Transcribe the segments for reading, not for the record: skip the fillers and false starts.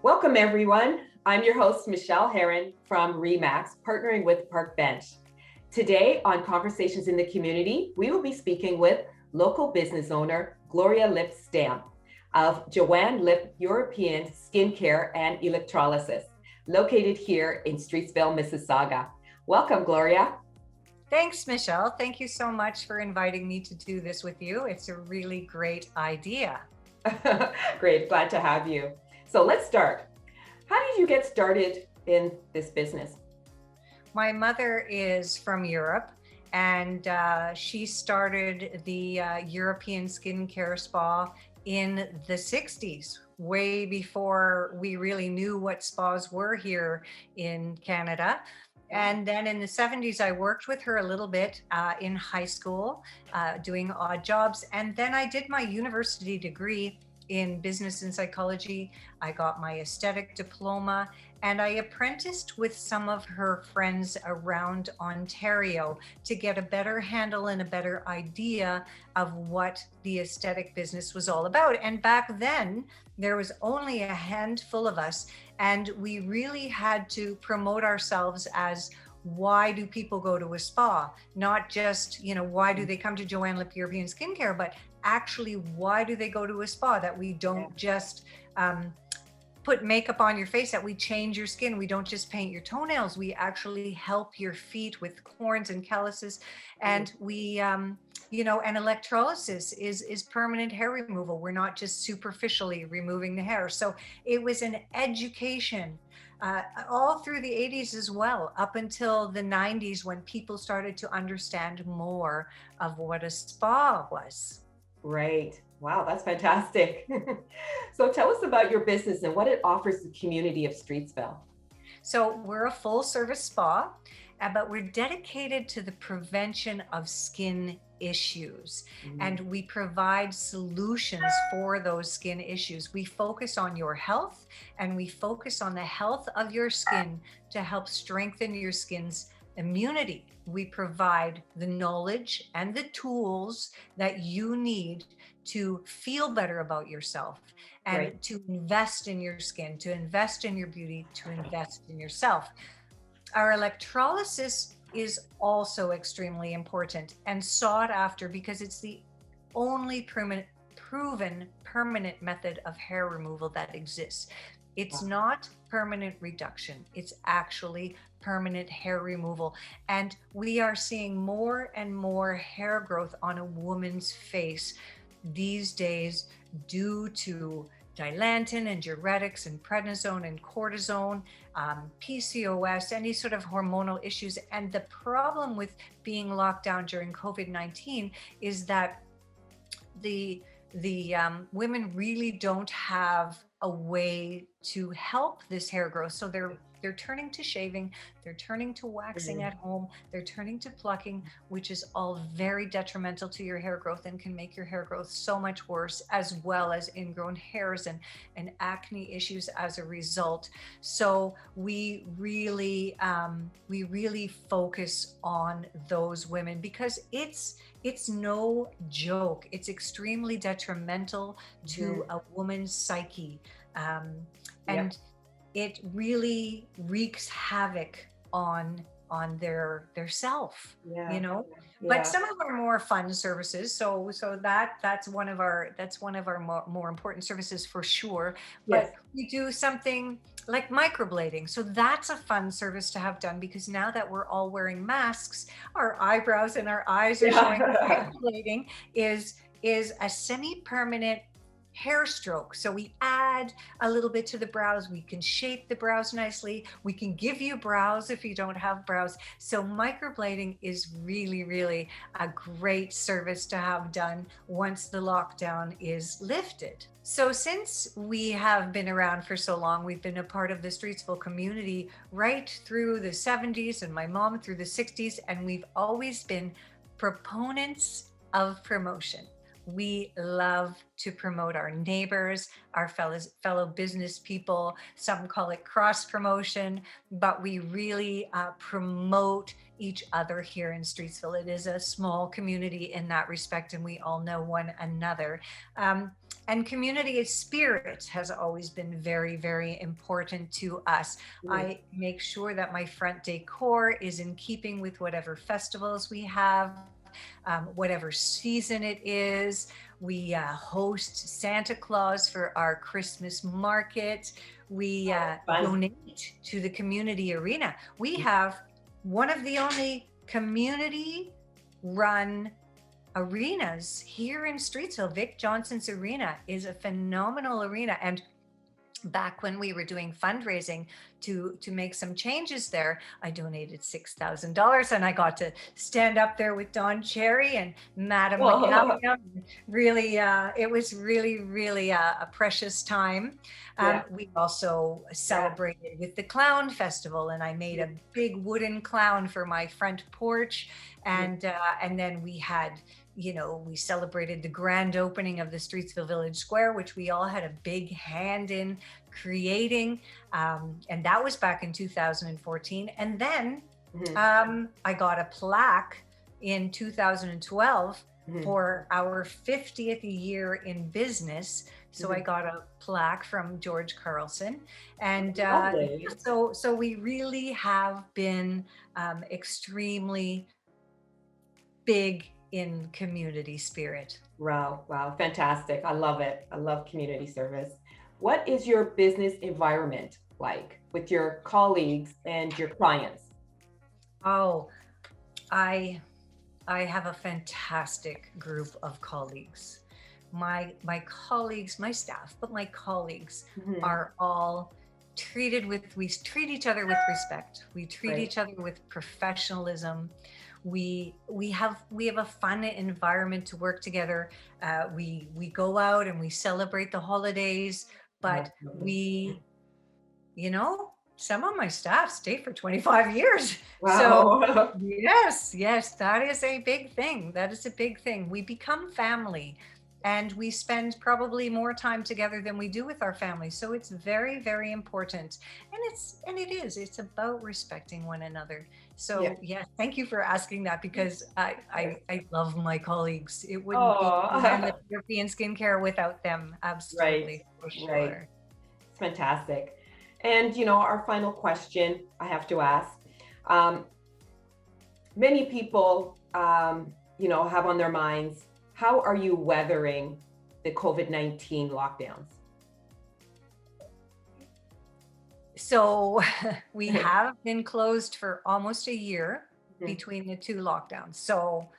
Welcome, everyone. I'm your host, Michelle Herron from REMAX, partnering with Park Bench. Today on Conversations in the Community, we will be speaking with local business owner, Gloria Lipp-Stamp of Joanne Lipp European Skincare and Electrolysis, located here in Streetsville, Mississauga. Welcome, Gloria. Thanks, Michelle. Thank you so much for inviting me to do this with you. It's a really great idea. Great, glad to have you. So let's start. How did you get started in this business? My mother is from Europe, and she started the European skincare spa in the 60s, way before we really knew what spas were here in Canada. And then in the 70s, I worked with her a little bit in high school, doing odd jobs. And then I did my university degree in business and psychology. I got my aesthetic diploma, and I apprenticed with some of her friends around Ontario to get a better handle and a better idea of what the aesthetic business was all about. And back then, there was only a handful of us, and we really had to promote ourselves as, why do people go to a spa? Not just, why do they come to Joanne Lipp European Skincare, but actually, why do they go to a spa? That we don't just put makeup on your face, that we change your skin. We don't just paint your toenails. We actually help your feet with corns and calluses. And we, and electrolysis is permanent hair removal. We're not just superficially removing the hair. So it was an education all through the 80s as well, up until the 90s, when people started to understand more of what a spa was. Right. Wow, that's fantastic. So tell us about your business and what it offers the community of Streetsville. So we're a full service spa, but we're dedicated to the prevention of skin issues. And we provide solutions for those skin issues. We focus on your health, and we focus on the health of your skin to help strengthen your skin's immunity. We provide the knowledge and the tools that you need to feel better about yourself, and to invest in your skin, to invest in your beauty, to invest in yourself. Our electrolysis is also extremely important and sought after because it's the only proven permanent method of hair removal that exists. It's not permanent reduction. It's actually permanent hair removal. And we are seeing more and more hair growth on a woman's face these days due to dilantin and diuretics and prednisone and cortisone, PCOS, any sort of hormonal issues. And the problem with being locked down during COVID-19 is that the women really don't have a way to help this hair growth. So they're turning to shaving, they're turning to waxing at home, they're turning to plucking, which is all very detrimental to your hair growth and can make your hair growth so much worse, as well as ingrown hairs and acne issues as a result. So we really focus on those women because it's no joke. It's extremely detrimental to a woman's psyche. And it really wreaks havoc on their self, But some of our more fun services, so that's one of our more important services for sure. But we do something like microblading. So that's a fun service to have done, because now that we're all wearing masks, our eyebrows and our eyes are showing. Microblading is a semi-permanent hair stroke. So we add a little bit to the brows. We can shape the brows nicely. We can give you brows if you don't have brows. So microblading is really, really a great service to have done once the lockdown is lifted. So since we have been around for so long, we've been a part of the Streetsville community right through the 70s and my mom through the 60s. And we've always been proponents of promotion. We love to promote our neighbors, our fellow business people. Some call it cross promotion, but we really promote each other here in Streetsville. It is a small community in that respect, and we all know one another. And community spirit has always been very, very important to us. I make sure that my front decor is in keeping with whatever festivals we have, whatever season it is. We host Santa Claus for our Christmas market. We donate to the community arena. We have one of the only community run arenas here in Streetsville. Vic Johnson's arena is a phenomenal arena. And back when we were doing fundraising to make some changes there, I donated $6,000, and I got to stand up there with Don Cherry and Madam McCallion. Really, it was really a precious time. We also celebrated with the Clown Festival, and I made a big wooden clown for my front porch, and then we had, we celebrated the grand opening of the Streetsville Village Square, which we all had a big hand in creating. And that was back in 2014. And then I got a plaque in 2012 for our 50th year in business. So I got a plaque from George Carlson. And so we really have been extremely big in community spirit. Wow, fantastic. I love it. I love community service. What is your business environment like with your colleagues and your clients? Oh, I have a fantastic group of colleagues. My colleagues, my staff, but my colleagues are all we treat each other with respect. We treat each other with professionalism. We have a fun environment to work together. We go out and we celebrate the holidays, but some of my staff stay for 25 years. Wow. So yes, that is a big thing. That is a big thing. We become family, and we spend probably more time together than we do with our family. So it's very, very important. And it's about respecting one another. So thank you for asking that, because I love my colleagues. It wouldn't be the European skincare without them. Absolutely, for sure. Right. It's fantastic. And our final question I have to ask. Many people have on their minds, how are you weathering the COVID-19 lockdowns? So we have been closed for almost a year between the two lockdowns. So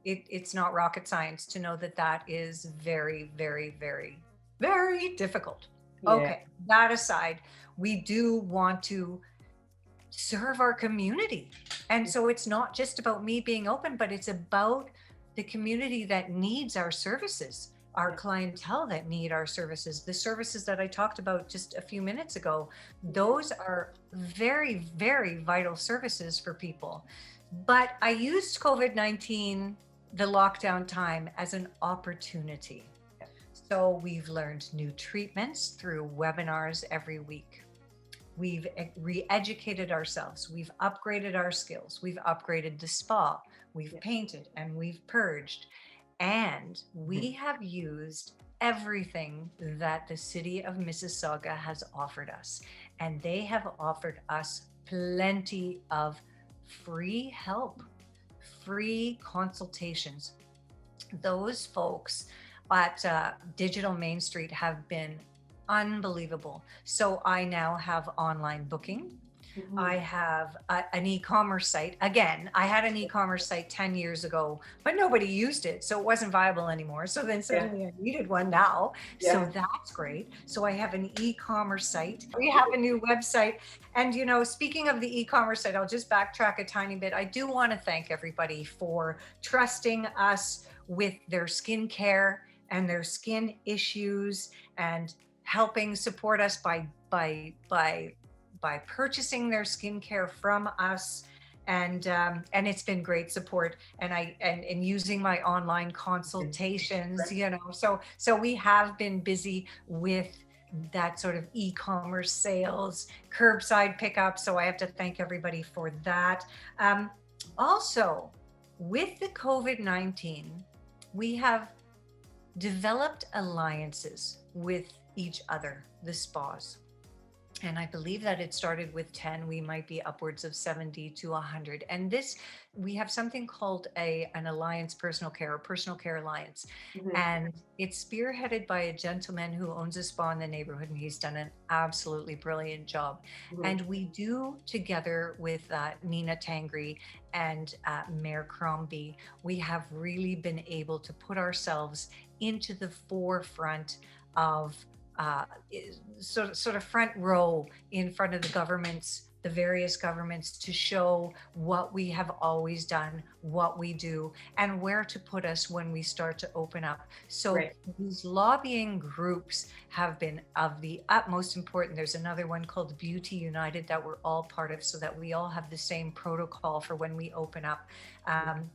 it's not rocket science to know that is very, very, very, very difficult. Yeah. Okay, that aside, we do want to serve our community. And so it's not just about me being open, but it's about the community that needs our services, our clientele that need our services, the services that I talked about just a few minutes ago. Those are very, very vital services for people. But I used COVID-19, the lockdown time, as an opportunity. So we've learned new treatments through webinars every week. We've re-educated ourselves. We've upgraded our skills. We've upgraded the spa. We've painted and we've purged. And we have used everything that the city of Mississauga has offered us. And they have offered us plenty of free help, free consultations. Those folks at Digital Main Street have been unbelievable. So I now have online booking. I have an e-commerce site. Again, I had an e-commerce site 10 years ago, but nobody used it. So it wasn't viable anymore. So then suddenly I needed one now. So that's great. So I have an e-commerce site. We have a new website. And, speaking of the e-commerce site, I'll just backtrack a tiny bit. I do want to thank everybody for trusting us with their skincare and their skin issues, and helping support us by purchasing their skincare from us. and it's been great support, and using my online consultations, so we have been busy with that sort of e-commerce sales, curbside pickup. So I have to thank everybody for that. Also, with the COVID-19, we have developed alliances with each other, the spas. And I believe that it started with 10. We might be upwards of 70 to 100. And this, we have something called an alliance personal care alliance. Mhm. And it's spearheaded by a gentleman who owns a spa in the neighborhood, and he's done an absolutely brilliant job. Mhm. And we do, together with Nina Tangri and Mayor Crombie, we have really been able to put ourselves into the forefront of sort of front row in front of the various governments, to show what we have always done, what we do, and where to put us when we start to open up. So Right. these lobbying groups have been of the utmost importance. There's another one called Beauty United that we're all part of, so that we all have the same protocol for when we open up.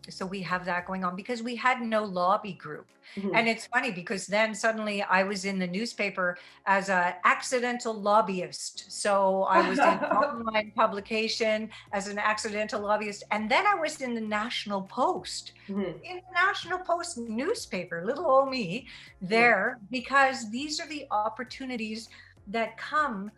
So we have that going on because we had no lobby group. Mhm. And it's funny because then suddenly I was in the newspaper as an accidental lobbyist. So I was in online publication as an accidental lobbyist. And then I was in the National Post, Mhm. in the National Post newspaper, little old me there, because these are the opportunities that come,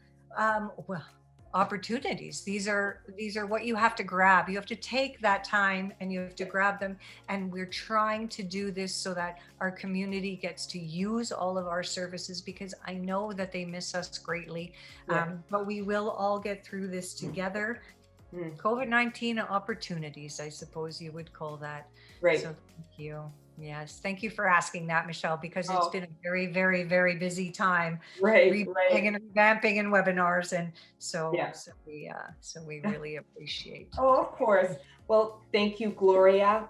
opportunities. These are what you have to grab. You have to take that time and you have to grab them. And we're trying to do this so that our community gets to use all of our services, because I know that they miss us greatly. Yeah. But we will all get through this together. Mhm. COVID-19 opportunities, I suppose you would call that. Right. So thank you. Yes, thank you for asking that, Michelle, because it's Oh. been a very, very, very busy time, Right. revamping and webinars, and so Yeah. we really appreciate. Oh, of course. Well, thank you, Gloria.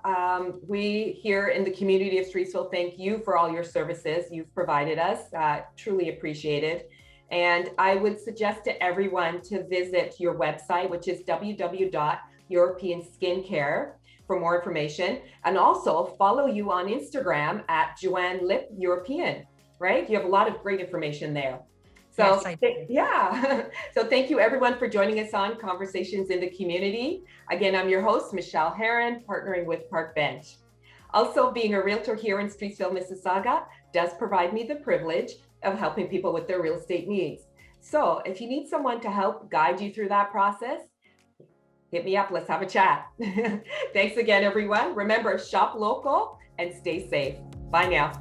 We here in the community of Streetsville thank you for all your services you've provided us. Truly appreciated. And I would suggest to everyone to visit your website, which is www.europeanskincare, for more information. And also follow you on Instagram at Joanne Lipp European, right? You have a lot of great information there. So Yes, I do. yeah. So thank you everyone for joining us on Conversations in the Community. Again, I'm your host, Michelle Herron, partnering with Park Bench. Also, being a realtor here in Streetsville, Mississauga does provide me the privilege of helping people with their real estate needs. So if you need someone to help guide you through that process, hit me up. Let's have a chat. Thanks again, everyone. Remember, shop local and stay safe. Bye now.